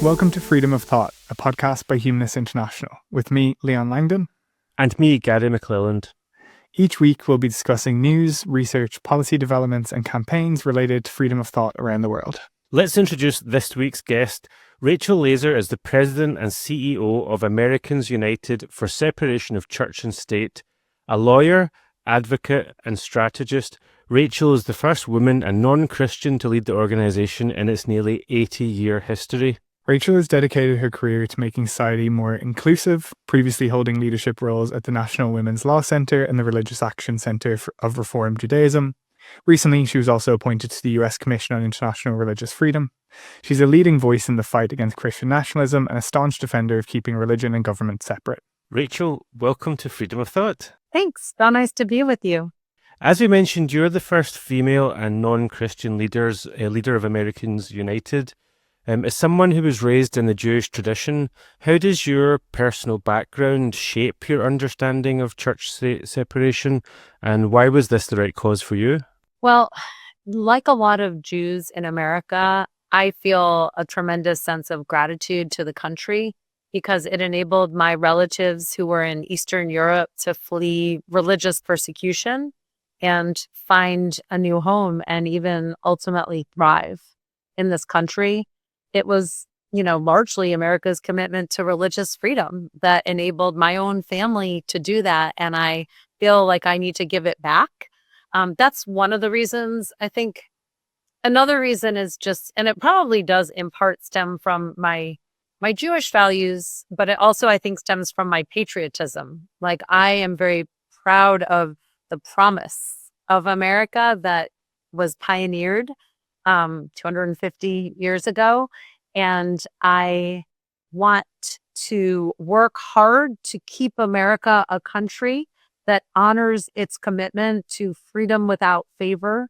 Welcome to Freedom of Thought, a podcast by Humanists International, with me, Leon Langdon. And me, Gary McClelland. Each week we'll be discussing news, research, policy developments and campaigns related to freedom of thought around the world. Let's introduce this week's guest. Rachel Laser is the President and CEO of Americans United for Separation of Church and State. A lawyer, advocate and strategist, Rachel is the first woman and non-Christian to lead the organisation in its nearly 80-year history. Rachel has dedicated her career to making society more inclusive, previously holding leadership roles at the National Women's Law Centre and the Religious Action Centre of Reform Judaism. Recently, she was also appointed to the US Commission on International Religious Freedom. She's a leading voice in the fight against Christian nationalism and a staunch defender of keeping religion and government separate. Rachel, welcome to Freedom of Thought. Thanks. So nice to be with you. As we mentioned, you're the first female and non-Christian leader of Americans United. As someone who was raised in the Jewish tradition, how does your personal background shape your understanding of church-state separation, and why was this the right cause for you? Well, like a lot of Jews in America, I feel a tremendous sense of gratitude to the country because it enabled my relatives who were in Eastern Europe to flee religious persecution and find a new home and even ultimately thrive in this country. It was, largely America's commitment to religious freedom that enabled my own family to do that. And I feel like I need to give it back. That's one of the reasons. I think another reason is just, and it probably does in part stem from my Jewish values, but it also, I think, stems from my patriotism. Like, I am very proud of the promise of America that was pioneered 250 years ago. And I want to work hard to keep America a country that honors its commitment to freedom without favor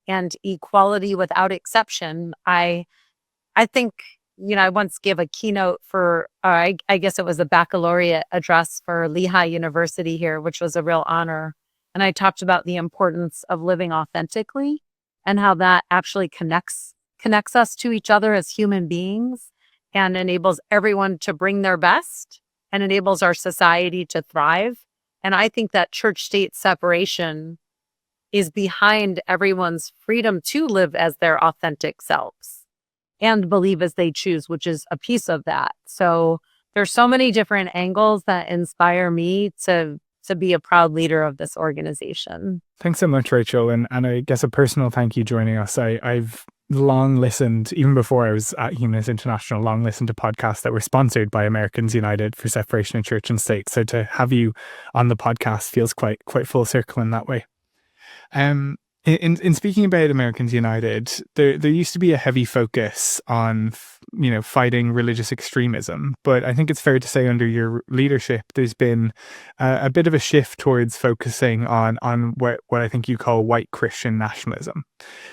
and equality without exception. I think, I once gave a keynote for, I guess it was a baccalaureate address for Lehigh University here, which was a real honor. And I talked about the importance of living authentically and how that actually connects us to each other as human beings and enables everyone to bring their best and enables our society to thrive. And I think that church-state separation is behind everyone's freedom to live as their authentic selves and believe as they choose, which is a piece of that. So there's so many different angles that inspire me to be a proud leader of this organization. Thanks so much, Rachel. And I guess a personal thank you joining us. I've long listened, even before I was at Humanists International, long listened to podcasts that were sponsored by Americans United for Separation of Church and State. So to have you on the podcast feels quite full circle in that way. In speaking about Americans United, there used to be a heavy focus on, fighting religious extremism. But I think it's fair to say under your leadership, there's been a bit of a shift towards focusing on what I think you call white Christian nationalism.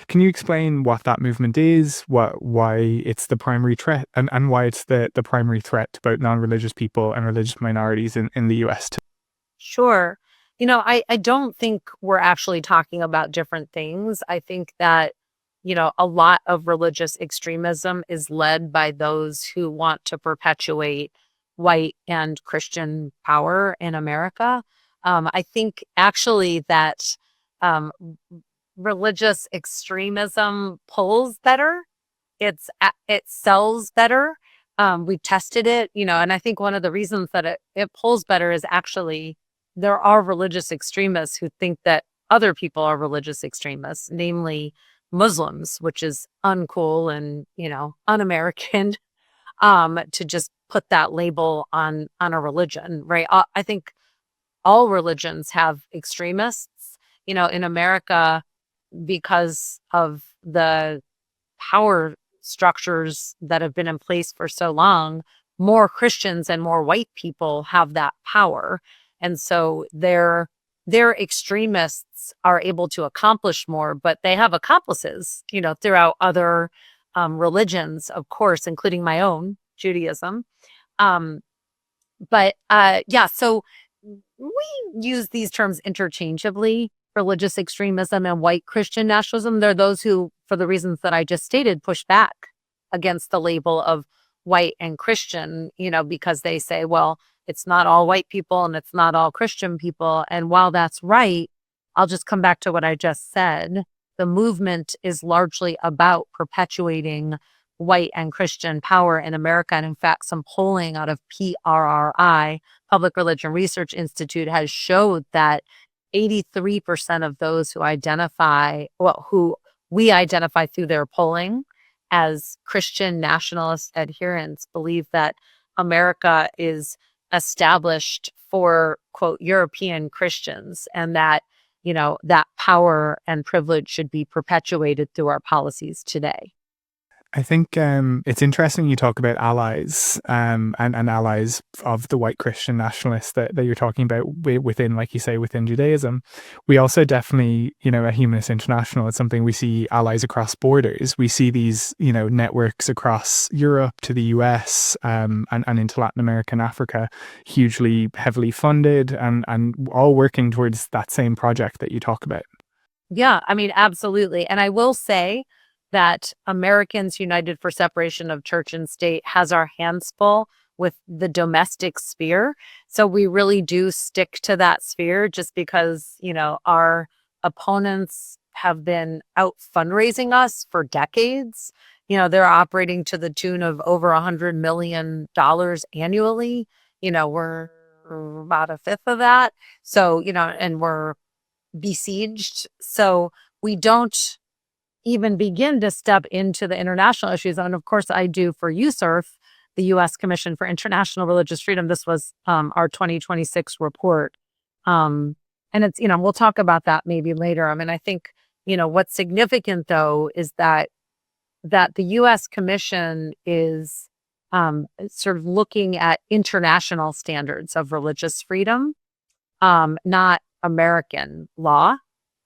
Can you explain what that movement is, why it's the primary threat, and why it's the primary threat to both non-religious people and religious minorities in the US? Sure. I don't think we're actually talking about different things. I think that, a lot of religious extremism is led by those who want to perpetuate white and Christian power in America. I think actually that religious extremism pulls better. It sells better. We've tested it, and I think one of the reasons that it pulls better is actually there are religious extremists who think that other people are religious extremists, namely Muslims, which is uncool and, un-American, to just put that label on a religion, right? I think all religions have extremists, in America, because of the power structures that have been in place for so long, more Christians and more white people have that power. And so their extremists are able to accomplish more, but they have accomplices, throughout other religions, of course, including my own, Judaism. So we use these terms interchangeably, religious extremism and white Christian nationalism. They're those who, for the reasons that I just stated, push back against the label of white and Christian, because they say, well, it's not all white people and it's not all Christian people. And while that's right, I'll just come back to what I just said. The movement is largely about perpetuating white and Christian power in America. And in fact, some polling out of PRRI, Public Religion Research Institute, has showed that 83% of those who we identify through their polling as Christian nationalist adherents believe that America is established for, quote, European Christians, and that, that power and privilege should be perpetuated through our policies today. I think it's interesting you talk about allies and allies of the white Christian nationalists that you're talking about within, like you say, within Judaism. We also definitely, at Humanist International, it's something we see allies across borders. We see these, networks across Europe to the US and into Latin America and Africa, hugely heavily funded and all working towards that same project that you talk about. Yeah, I mean, absolutely. And I will say that Americans United for Separation of Church and State has our hands full with the domestic sphere. So we really do stick to that sphere just because, our opponents have been out fundraising us for decades. They're operating to the tune of over $100 million annually. We're about a fifth of that. So, and we're besieged. So we don't even begin to step into the international issues. And of course, I do for USCIRF, the U.S. Commission for International Religious Freedom. This was our 2026 report. And it's, we'll talk about that maybe later. I mean, I think, what's significant, though, is that the U.S. Commission is sort of looking at international standards of religious freedom, not American law,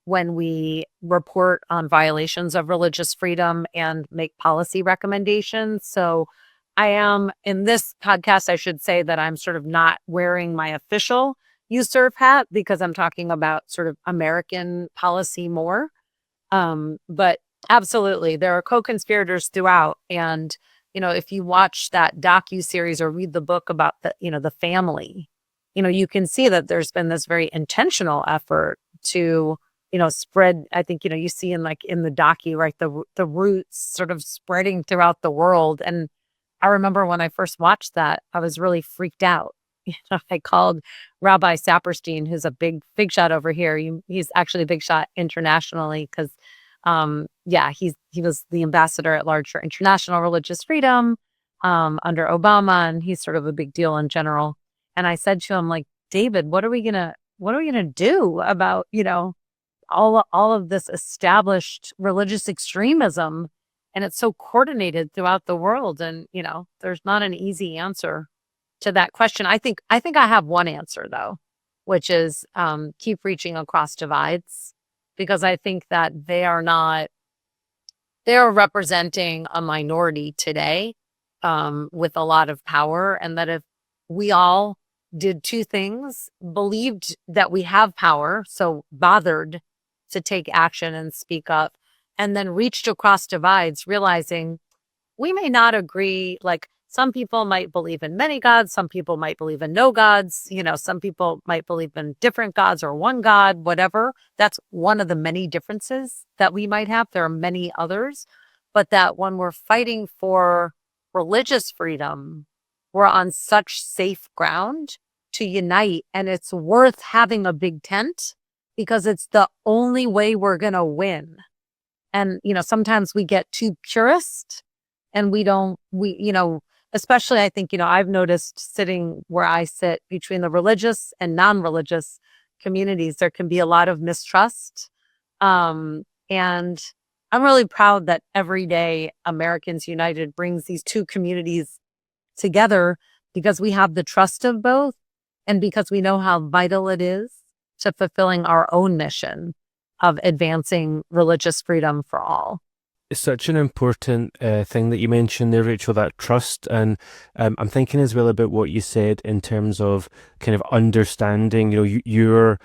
when we report on violations of religious freedom and make policy recommendations. So I am, in this podcast, I should say that I'm sort of not wearing my official USCIRF hat because I'm talking about sort of American policy more. But absolutely, there are co-conspirators throughout. And, if you watch that docuseries or read the book about the family, you can see that there's been this very intentional effort to spread. I think, you see in the docu, right, the roots sort of spreading throughout the world. And I remember when I first watched that, I was really freaked out. I called Rabbi Saperstein, who's a big shot over here. He's actually a big shot internationally because, he was the ambassador at large for international religious freedom under Obama, and he's sort of a big deal in general. And I said to him, like, David, what are we gonna do about all of this established religious extremism, and it's so coordinated throughout the world. And, there's not an easy answer to that question. I think I have one answer, though, which is keep reaching across divides, because I think that they are representing a minority today with a lot of power. And that if we all did two things, believed that we have power, so bothered to take action and speak up, and then reached across divides, realizing we may not agree. Like, some people might believe in many gods, some people might believe in no gods, some people might believe in different gods or one God, whatever. That's one of the many differences that we might have. There are many others, but that when we're fighting for religious freedom, we're on such safe ground to unite, and it's worth having a big tent because it's the only way we're going to win. And, sometimes we get too purist and especially I think, I've noticed sitting where I sit between the religious and non-religious communities, there can be a lot of mistrust. And I'm really proud that every day Americans United brings these two communities together because we have the trust of both and because we know how vital it is to fulfilling our own mission of advancing religious freedom for all. It's such an important thing that you mentioned there, Rachel, that trust. And I'm thinking as well about what you said in terms of kind of understanding, your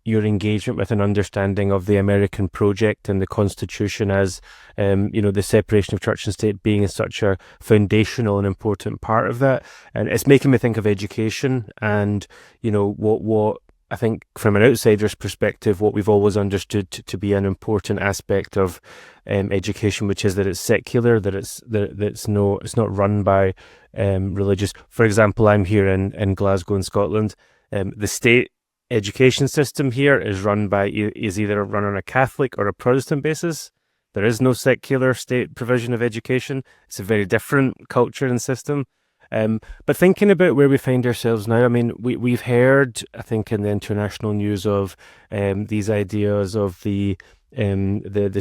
your engagement with an understanding of the American project and the Constitution as, the separation of church and state being such a foundational and important part of that. And it's making me think of education and, what I think from an outsider's perspective, what we've always understood to be an important aspect of education, which is that it's secular, that it's not run by religious. For example, I'm here in Glasgow in Scotland. The state education system here is either run on a Catholic or a Protestant basis. There is no secular state provision of education. It's a very different culture and system. But thinking about where we find ourselves now, I mean, we've heard, I think, in the international news of these ideas of the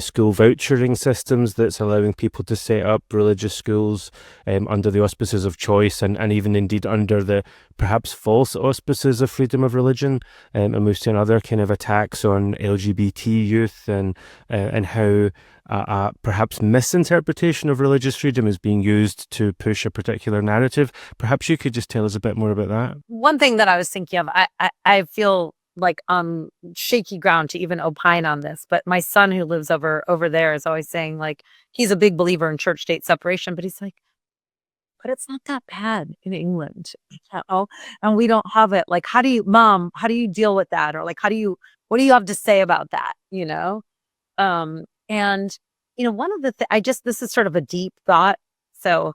school vouchering systems that's allowing people to set up religious schools under the auspices of choice and even indeed under the perhaps false auspices of freedom of religion. And we've seen other kind of attacks on LGBT youth and how perhaps misinterpretation of religious freedom is being used to push a particular narrative. Perhaps you could just tell us a bit more about that. One thing that I was thinking of, I feel like on shaky ground to even opine on this, but my son who lives over there is always saying, like, he's a big believer in church state separation, but he's like, but it's not that bad in England, and we don't have it. Like, how do you deal with that? Or like, what do you have to say about that? And one of the this is sort of a deep thought, so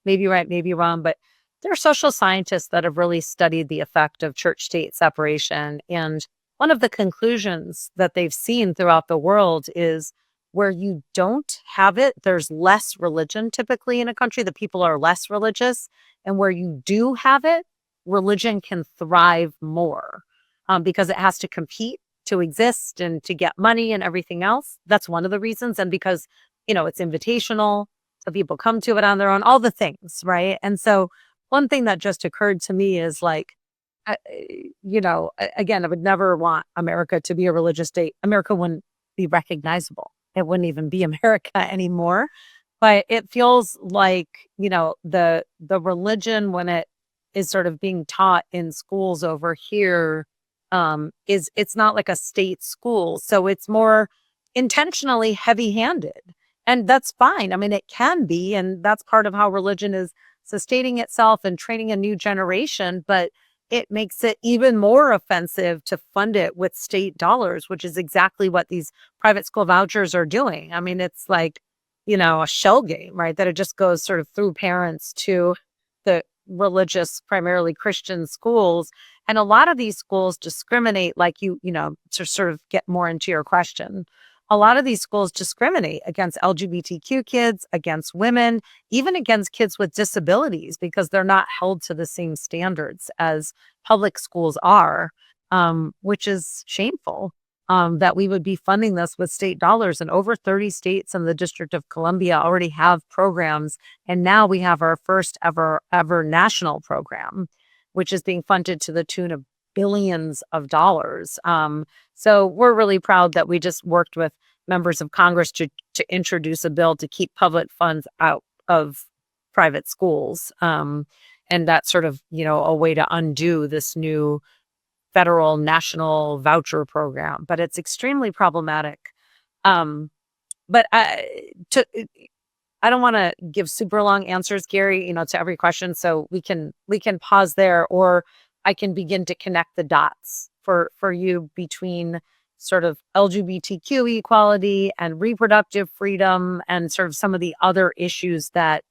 maybe right, maybe wrong, but there are social scientists that have really studied the effect of church-state separation. And one of the conclusions that they've seen throughout the world is where you don't have it, there's less religion typically in a country. The people are less religious. And where you do have it, religion can thrive more because it has to compete to exist and to get money and everything else. That's one of the reasons. And because, it's invitational, so people come to it on their own, all the things, right? And so one thing that just occurred to me is like, again, I would never want America to be a religious state. America wouldn't be recognizable. It wouldn't even be America anymore. But it feels like, the religion, when it is sort of being taught in schools over here, it's not like a state school. So it's more intentionally heavy-handed. And that's fine. I mean, it can be, and that's part of how religion is sustaining itself and training a new generation, but it makes it even more offensive to fund it with state dollars, which is exactly what these private school vouchers are doing. I mean, it's like, a shell game, right? That it just goes sort of through parents to the religious, primarily Christian schools. And a lot of these schools discriminate, like to sort of get more into your question. A lot of these schools discriminate against LGBTQ kids, against women, even against kids with disabilities, because they're not held to the same standards as public schools are, which is shameful, that we would be funding this with state dollars. And over 30 states and the District of Columbia already have programs. And now we have our first ever national program, which is being funded to the tune of billions of dollars. So we're really proud that we just worked with members of Congress to introduce a bill to keep public funds out of private schools. And that's sort of, a way to undo this new federal national voucher program. But it's extremely problematic. But I don't want to give super long answers, Gary, to every question. So we can pause there, or I can begin to connect the dots for you between sort of LGBTQ equality and reproductive freedom and sort of some of the other issues that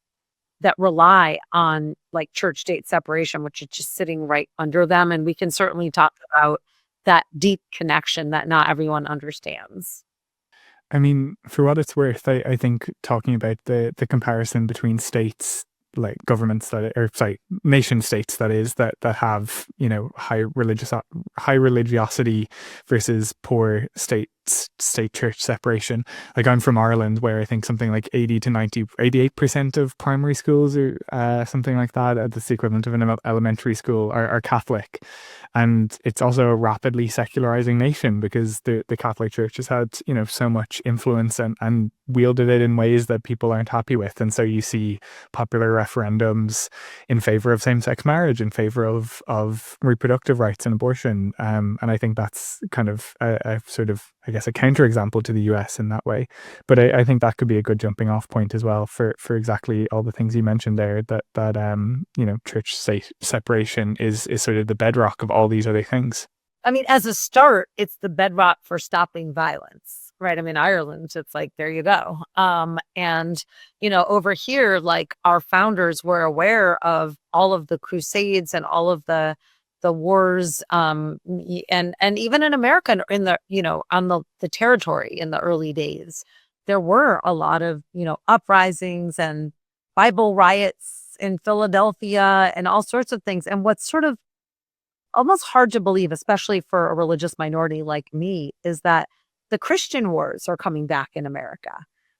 rely on like church state separation, which is just sitting right under them. And we can certainly talk about that deep connection that not everyone understands. I mean, for what it's worth, I think talking about the comparison between states, like governments nation states that have high religiosity versus poor states state church separation. Like, I'm from Ireland, where I think something like 88% of primary schools or something like that, that's the equivalent of an elementary school, are Catholic. And it's also a rapidly secularizing nation, because the Catholic Church has had, so much influence and wielded it in ways that people aren't happy with. And so you see popular referendums in favor of same-sex marriage, in favor of reproductive rights and abortion. And I think that's kind of a sort of, I guess, a counterexample to the US in that way. But I think that could be a good jumping off point as well for exactly all the things you mentioned there, that church state separation is sort of the bedrock of all these other things. I mean, as a start, it's the bedrock for stopping violence, right? I mean, Ireland, it's like, there you go. And, over here, like, our founders were aware of all of the crusades and all of the wars, and even in America, in the, on the territory in the early days, there were a lot of, uprisings and Bible riots in Philadelphia and all sorts of things. And what's sort of almost hard to believe, especially for a religious minority like me, is that the Christian wars are coming back in America.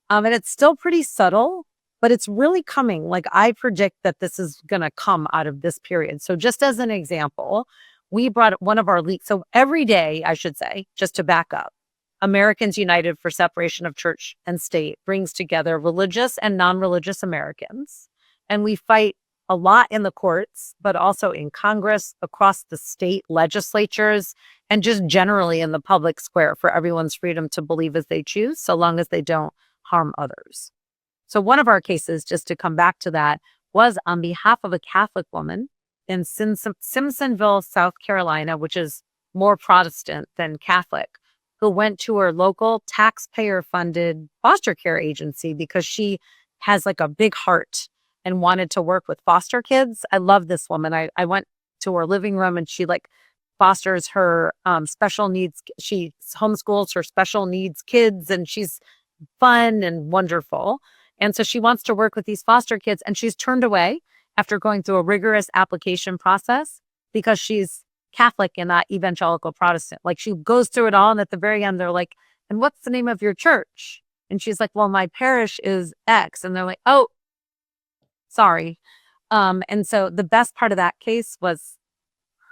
And it's still pretty subtle, but it's really coming. Like, I predict that this is going to come out of this period. So just as an example, we brought one of our leaders. So every day, I should say, just to back up, Americans United for Separation of Church and State brings together religious and non-religious Americans. And we fight a lot in the courts, but also in Congress, across the state legislatures, and just generally in the public square for everyone's freedom to believe as they choose, so long as they don't harm others. So one of our cases, just to come back to that, was on behalf of a Catholic woman in Simpsonville, South Carolina, which is more Protestant than Catholic, who went to her local taxpayer-funded foster care agency because she has like a big heart and wanted to work with foster kids. I love this woman. I went to her living room, and she like fosters her special needs. She homeschools her special needs kids, and she's fun and wonderful. And so she wants to work with these foster kids, and she's turned away after going through a rigorous application process because she's Catholic and not evangelical Protestant. Like, she goes through it all, and at the very end, they're like, "And what's the name of your church?" And she's like, "Well, my parish is X." And they're like, "Oh, sorry." And so the best part of that case was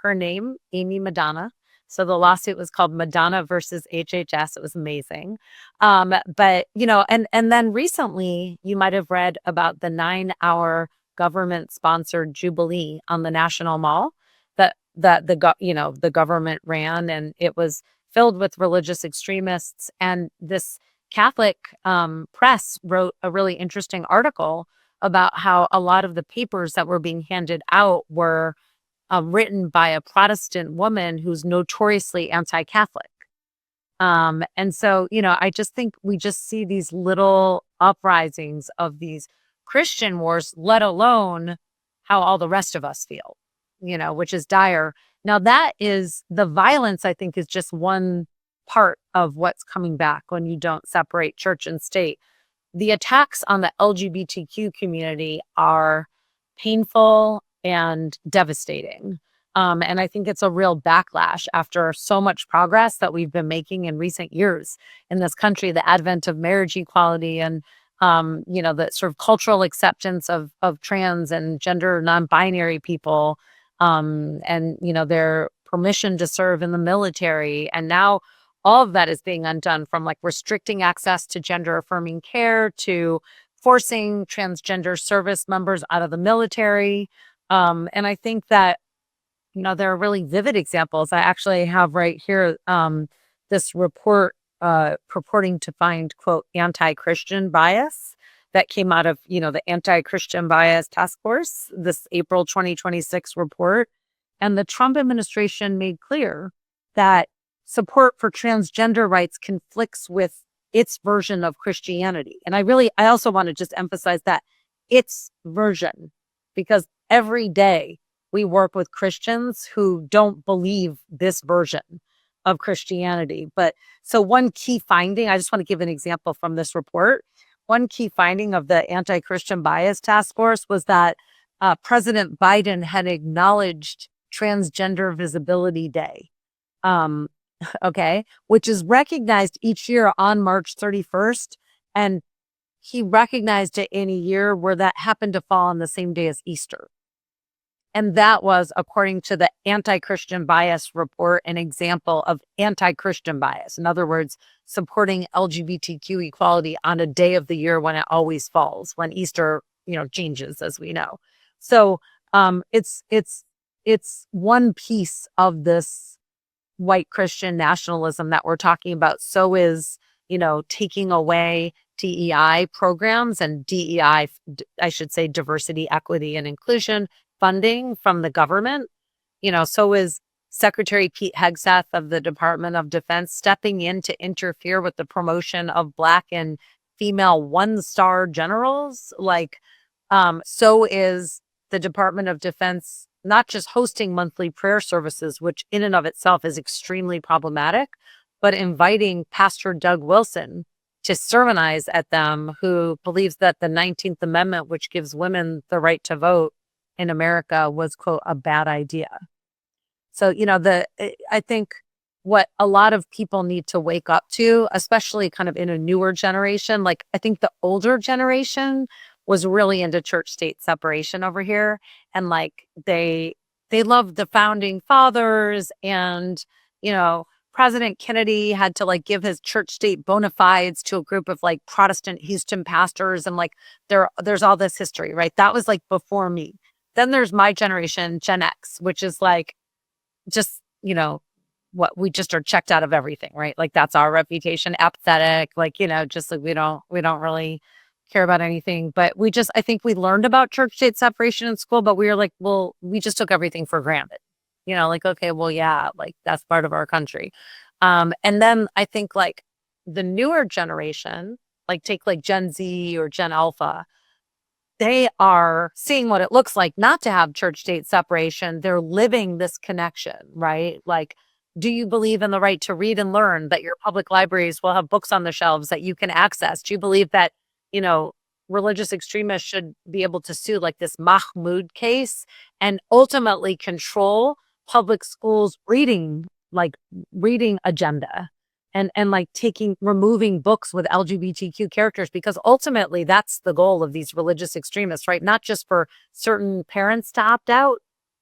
her name, Amy Madonna. So the lawsuit was called Madonna versus HHS. It was amazing. But, and then recently you might have read about the 9-hour government-sponsored Jubilee on the National Mall that the government ran, and it was filled with religious extremists. And this Catholic press wrote a really interesting article about how a lot of the papers that were being handed out were written by a Protestant woman who's notoriously anti-Catholic. And so, I just think we just see these little uprisings of these Christian wars, let alone how all the rest of us feel, which is dire. Now, that is the violence, I think, is just one part of what's coming back when you don't separate church and state. The attacks on the LGBTQ community are painful and devastating. And I think it's a real backlash after so much progress that we've been making in recent years in this country, the advent of marriage equality and, the sort of cultural acceptance of trans and gender non-binary people, and, their permission to serve in the military. And now all of that is being undone, from like restricting access to gender affirming care to forcing transgender service members out of the military. And I think that, there are really vivid examples. I actually have right here this report purporting to find, quote, anti-Christian bias that came out of, the Anti-Christian Bias Task Force, this April 2026 report. And the Trump administration made clear that support for transgender rights conflicts with its version of Christianity. And I also want to just emphasize that its version, because every day we work with Christians who don't believe this version of Christianity. But so one key finding, I just want to give an example from this report. One key finding of the Anti-Christian Bias Task Force was that President Biden had acknowledged Transgender Visibility Day okay, which is recognized each year on March 31st. And he recognized it in a year where that happened to fall on the same day as Easter. And that was, according to the anti-Christian bias report, an example of anti-Christian bias. In other words, supporting LGBTQ equality on a day of the year when it always falls, when Easter, changes, as we know. So it's one piece of this white Christian nationalism that we're talking about. So is, taking away DEI programs and DEI, I should say diversity, equity, and inclusion funding from the government. So is Secretary Pete Hegseth of the Department of Defense stepping in to interfere with the promotion of Black and female one-star generals. So is the Department of Defense not just hosting monthly prayer services, which in and of itself is extremely problematic, but inviting Pastor Doug Wilson to sermonize at them, who believes that the 19th Amendment, which gives women the right to vote in America, was, quote, a bad idea. So, I think what a lot of people need to wake up to, especially kind of in a newer generation, I think the older generation was really into church state separation over here. And they loved the founding fathers, and, President Kennedy had to give his church state bona fides to a group of Protestant Houston pastors. And there's all this history, right? That was before me. Then there's my generation, Gen X, which is just, what we just are checked out of everything, right? That's our reputation, apathetic, just we don't really care about anything. But I think we learned about church state separation in school, but we were well, we just took everything for granted. Okay, well, yeah, that's part of our country. And then I think the newer generation, take Gen Z or Gen Alpha, they are seeing what it looks like not to have church state separation. They're living this connection, right? Do you believe in the right to read and learn, that your public libraries will have books on the shelves that you can access? Do you believe that, religious extremists should be able to sue this Mahmoud case and ultimately control public schools reading agenda? And removing books with LGBTQ characters, because ultimately that's the goal of these religious extremists, right? Not just for certain parents to opt out,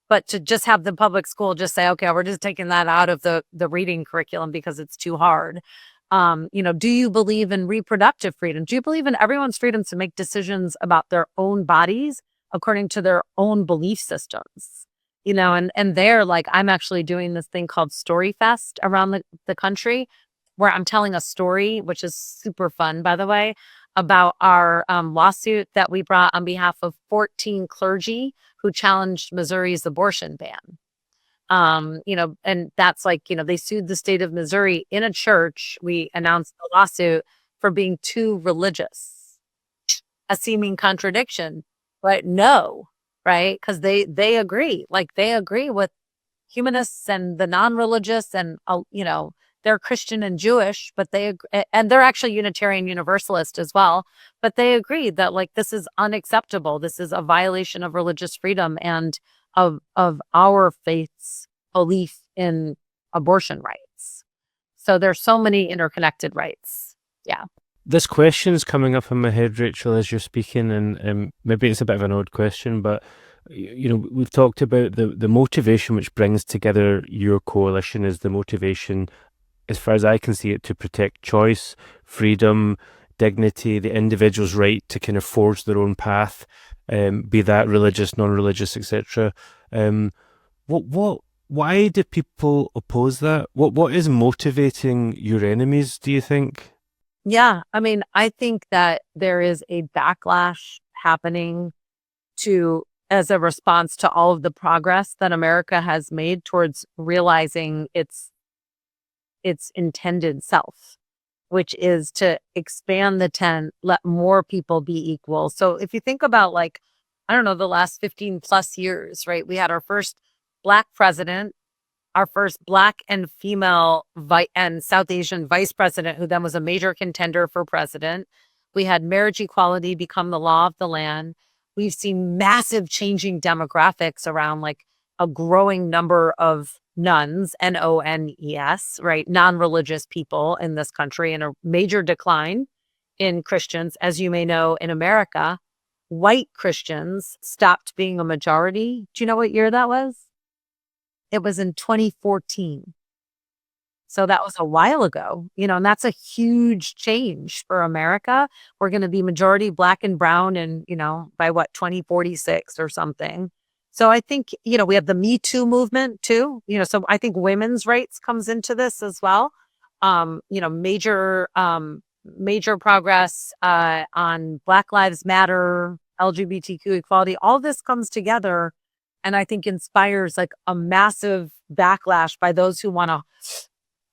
but to just have the public school just say, okay, we're just taking that out of the reading curriculum because it's too hard. Do you believe in reproductive freedom? Do you believe in everyone's freedom to make decisions about their own bodies according to their own belief systems? And they're I'm actually doing this thing called Story Fest around the country, where I'm telling a story, which is super fun, by the way, about our lawsuit that we brought on behalf of 14 clergy who challenged Missouri's abortion ban. And that's they sued the state of Missouri in a church. We announced the lawsuit for being too religious, a seeming contradiction, but no, right? Because they agree, they agree with humanists and the non-religious, and they're Christian and Jewish, but and they're actually Unitarian Universalist as well. But they agree that this is unacceptable. This is a violation of religious freedom and of our faith's belief in abortion rights. So there's so many interconnected rights. Yeah. This question's coming up in my head, Rachel, as you're speaking, and maybe it's a bit of an odd question, but we've talked about the motivation which brings together your coalition is the motivation, as far as I can see it, to protect choice, freedom, dignity, the individual's right to kind of forge their own path, be that religious, non-religious, etc. Why do people oppose that? What is motivating your enemies, do you think? Yeah, I think that there is a backlash happening as a response to all of the progress that America has made towards realizing its intended self, which is to expand the tent, let more people be equal. So if you think about the last 15 plus years, right? We had our first Black president, our first Black and female and South Asian vice president, who then was a major contender for president. We had marriage equality become the law of the land. We've seen massive changing demographics around a growing number of nuns, Nones, right, non-religious people in this country, and a major decline in Christians. As you may know, in America, white Christians stopped being a majority. Do you know what year that was? It was in 2014. So that was a while ago, and that's a huge change for America. We're going to be majority Black and brown and, by 2046 or something. So I think, we have the Me Too movement too, so I think women's rights comes into this as well. Major progress on Black Lives Matter, LGBTQ equality, all this comes together and I think inspires like a massive backlash by those who want to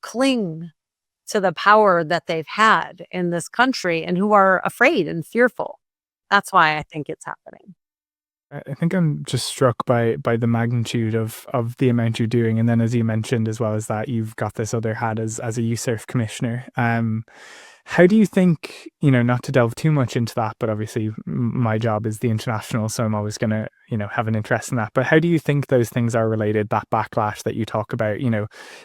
cling to the power that they've had in this country and who are afraid and fearful. That's why I think it's happening. I think I'm just struck by the magnitude of the amount you're doing, and then as you mentioned, as well as that, you've got this other hat as a USERF commissioner. How do you think, not to delve too much into that, but obviously my job is the international, so I'm always going to, have an interest in that. But how do you think those things are related, that backlash that you talk about?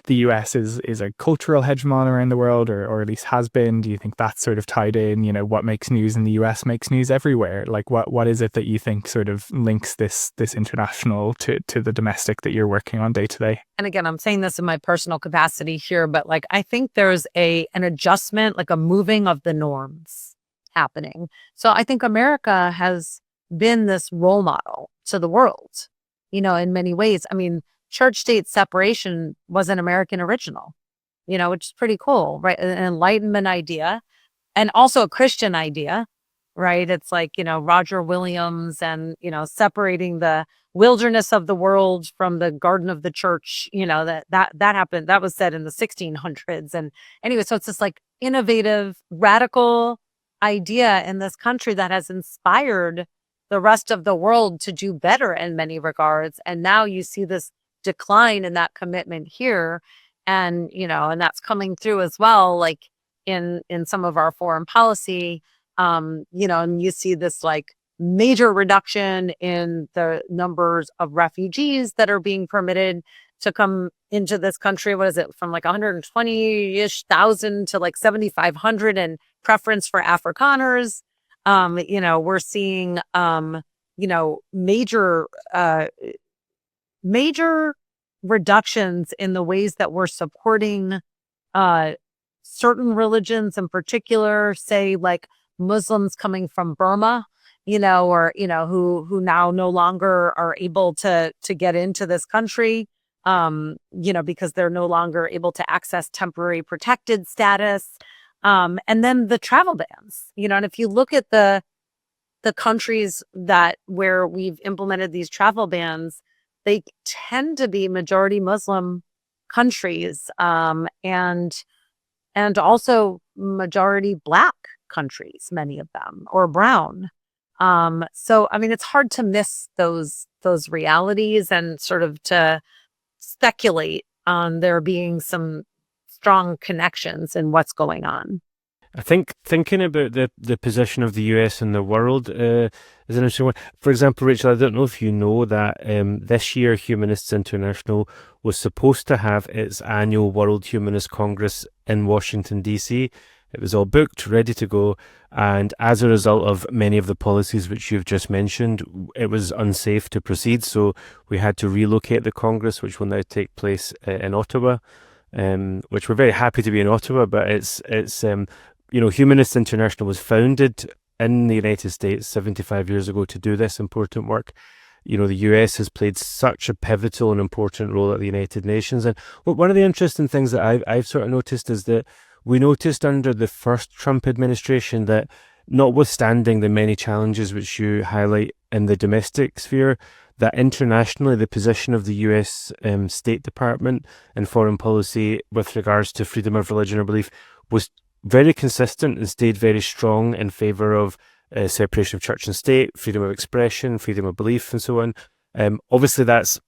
The US is a cultural hegemon around the world, or at least has been. Do you think that's sort of tied in? What makes news in the US makes news everywhere. Like what is it that you think sort of links this international to the domestic that you're working on day to day? And again, I'm saying this in my personal capacity here, but like I think there's an adjustment, like a moving of the norms happening. So I think America has been this role model to the world, in many ways. I mean, church-state separation was an American original, which is pretty cool, right? An Enlightenment idea and also a Christian idea, right? It's like, Roger Williams and, separating the wilderness of the world from the garden of the church, that happened. That was said in the 1600s. And anyway, so it's this like innovative, radical idea in this country that has inspired the rest of the world to do better in many regards. And now you see this decline in that commitment here. And, and that's coming through as well, like in some of our foreign policy, and you see this like major reduction in the numbers of refugees that are being permitted to come into this country. What is it? From like 120-ish thousand to like 7,500, and preference for Afrikaners. We're seeing, major reductions in the ways that we're supporting certain religions in particular, say like Muslims coming from Burma, or, who now no longer are able to get into this country, because they're no longer able to access temporary protected status. And then the travel bans, and if you look at the countries where we've implemented these travel bans, they tend to be majority Muslim countries, and also majority Black countries, many of them, or brown. So, I mean, it's hard to miss those realities and sort of to speculate on there being some strong connections in what's going on. I think thinking about the position of the US in the world is an interesting one. For example, Rachel, I don't know if you know that this year Humanists International was supposed to have its annual World Humanist Congress in Washington, D.C. It was all booked, ready to go, and as a result of many of the policies which you've just mentioned, it was unsafe to proceed, so we had to relocate the Congress, which will now take place in Ottawa, which we're very happy to be in Ottawa, but it's Humanists International was founded in the United States 75 years ago to do this important work. The US has played such a pivotal and important role at the United Nations. And one of the interesting things that I've sort of noticed is that we noticed under the first Trump administration that, notwithstanding the many challenges which you highlight in the domestic sphere, that internationally the position of the US State Department and foreign policy with regards to freedom of religion or belief was very consistent and stayed very strong in favour of separation of church and state, freedom of expression, freedom of belief, and so on. Obviously, that's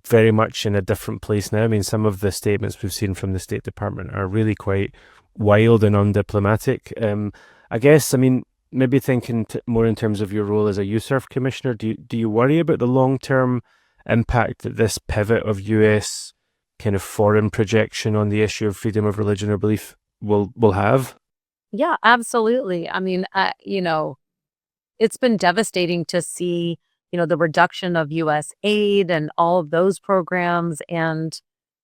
very much in a different place now. I mean, some of the statements we've seen from the State Department are really quite wild and undiplomatic. I guess, I mean, maybe thinking more in terms of your role as a USERF commissioner, do you worry about the long-term impact that this pivot of US kind of foreign projection on the issue of freedom of religion or belief will have? Yeah, absolutely. I mean, it's been devastating to see, the reduction of U.S. aid and all of those programs. And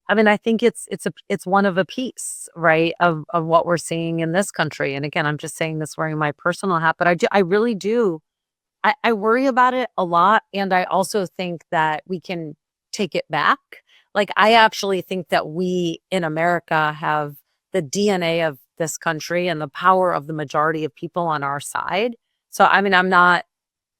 I mean, I think it's one of a piece, right, of what we're seeing in this country. And again, I'm just saying this wearing my personal hat, but I really do. I worry about it a lot, and I also think that we can take it back. Like, I actually think that we in America have the DNA of this country and the power of the majority of people on our side. So, I mean, I'm not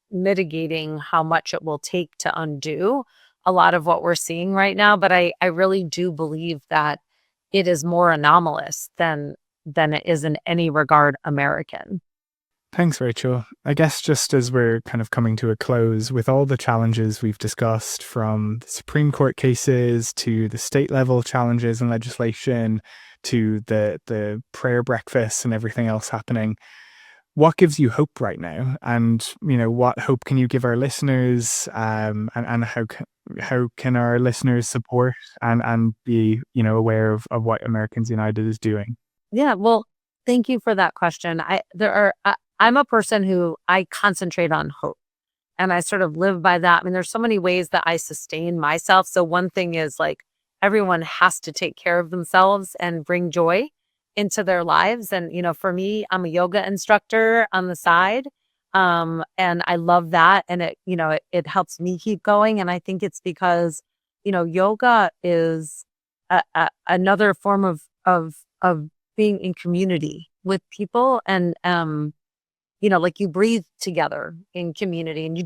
mitigating how much it will take to undo a lot of what we're seeing right now, but I really do believe that it is more anomalous than it is in any regard American. Thanks, Rachel. I guess just as we're kind of coming to a close, with all the challenges we've discussed, from the Supreme Court cases to the state level challenges and legislation to the prayer breakfasts and everything else happening, what gives you hope right now? And, what hope can you give our listeners? And how can our listeners support and be, aware of what Americans United is doing? Yeah, well, thank you for that question. I'm a person who I concentrate on hope, and I sort of live by that. I mean, there's so many ways that I sustain myself. So one thing is, like, everyone has to take care of themselves and bring joy into their lives. And, for me, I'm a yoga instructor on the side. And I love that. And it helps me keep going. And I think it's because, yoga is another form of being in community with people. And, like, you breathe together in community, and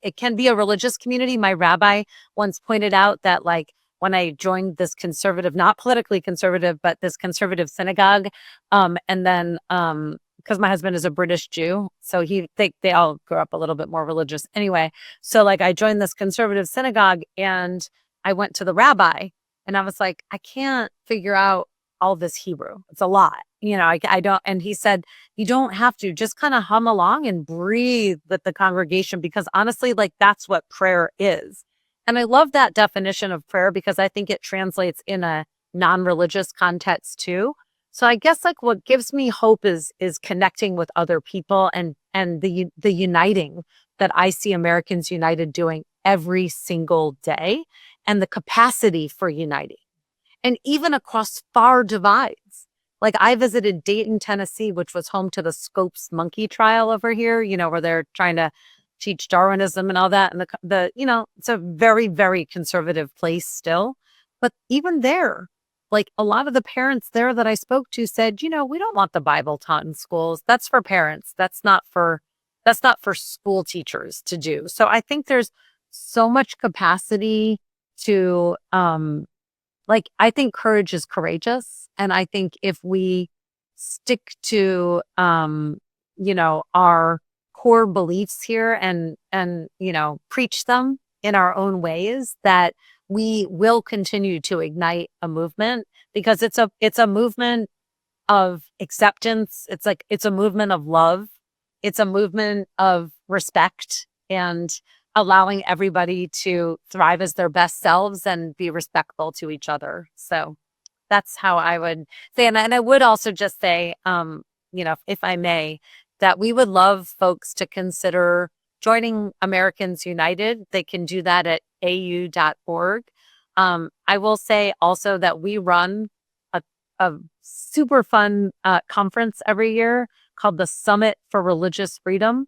it can be a religious community. My rabbi once pointed out that, like, when I joined this conservative, not politically conservative, but this conservative synagogue, and then, because my husband is a British Jew, so they all grew up a little bit more religious anyway. So, like, I joined this conservative synagogue, and I went to the rabbi, and I was like, I can't figure out all this Hebrew. It's a lot, I don't. And he said, you don't have to, just kind of hum along and breathe with the congregation, because honestly, like, that's what prayer is. And I love that definition of prayer, because I think it translates in a non-religious context too. So I guess, like, what gives me hope is connecting with other people, and the uniting that I see Americans United doing every single day, and the capacity for uniting, and even across far divides. Like, I visited Dayton, Tennessee, which was home to the Scopes monkey trial over here, where they're trying to teach Darwinism and all that. And it's a very, very conservative place still. But even there, like, a lot of the parents there that I spoke to said, we don't want the Bible taught in schools. That's for parents. That's not for school teachers to do. So I think there's so much capacity to, I think courage is courageous. And I think if we stick to, our core beliefs here, and preach them in our own ways, that we will continue to ignite a movement, because it's a movement of acceptance. It's a movement of love. It's a movement of respect, and allowing everybody to thrive as their best selves and be respectful to each other. So that's how I would say. And I would also just say, if I may, that we would love folks to consider joining Americans United. They can do that at au.org. I will say also that we run a super fun conference every year called the Summit for Religious Freedom.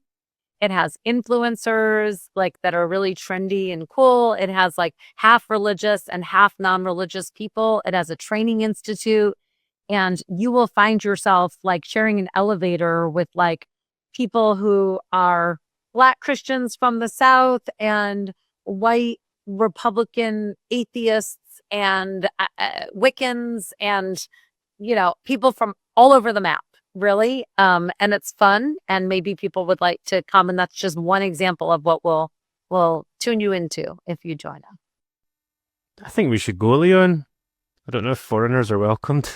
It has influencers, like, that are really trendy and cool. It has, like, half religious and half non-religious people. It has a training institute. And you will find yourself, like, sharing an elevator with, like, people who are Black Christians from the South, and white Republican atheists, and Wiccans, and, people from all over the map, really. And it's fun, and maybe people would like to come. And that's just one example of what we'll tune you into if you join us. I think we should go, Leon. I don't know if foreigners are welcomed.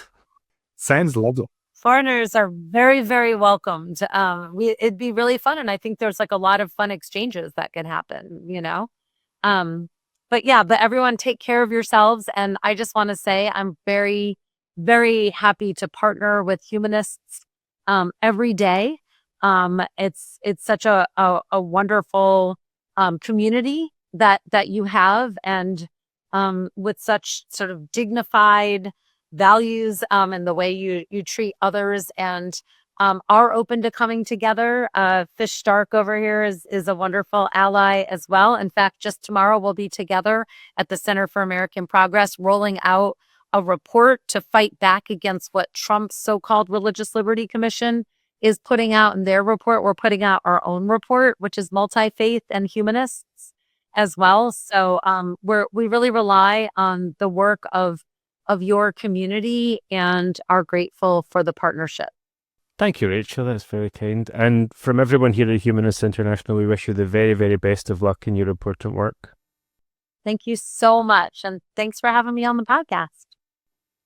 Sounds lovely. Foreigners are very, very welcomed. It'd be really fun. And I think there's, like, a lot of fun exchanges that can happen, But but everyone take care of yourselves. And I just want to say I'm very, very happy to partner with Humanists every day. It's such a wonderful community that you have, and with such sort of dignified values and the way you treat others, and are open to coming together. Fish Stark over here is a wonderful ally as well. In fact, just tomorrow we'll be together at the Center for American Progress rolling out a report to fight back against what Trump's so-called Religious Liberty Commission is putting out in their report. We're putting out our own report, which is multi-faith and humanists as well. So we really rely on the work of your community and are grateful for the partnership. Thank you, Rachel. That's very kind. And from everyone here at Humanists International, we wish you the very, very best of luck in your important work. Thank you so much. And thanks for having me on the podcast.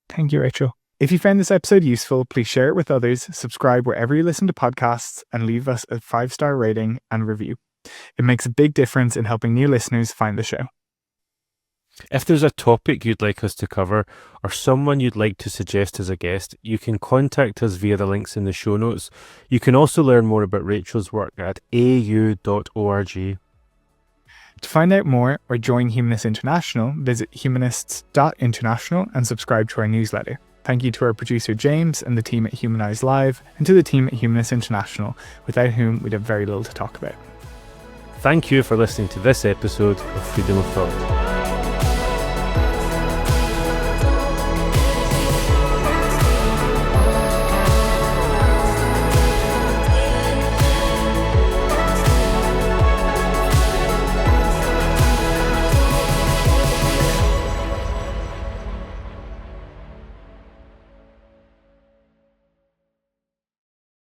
Thank you, Rachel. If you found this episode useful, please share it with others, subscribe wherever you listen to podcasts, and leave us a 5-star rating and review. It makes a big difference in helping new listeners find the show. If there's a topic you'd like us to cover or someone you'd like to suggest as a guest, you can contact us via the links in the show notes. You can also learn more about Rachel's work at au.org. To find out more or join Humanists International, visit humanists.international and subscribe to our newsletter. Thank you to our producer James and the team at Humanize Live, and to the team at Humanists International, without whom we'd have very little to talk about. Thank you for listening to this episode of Freedom of Thought.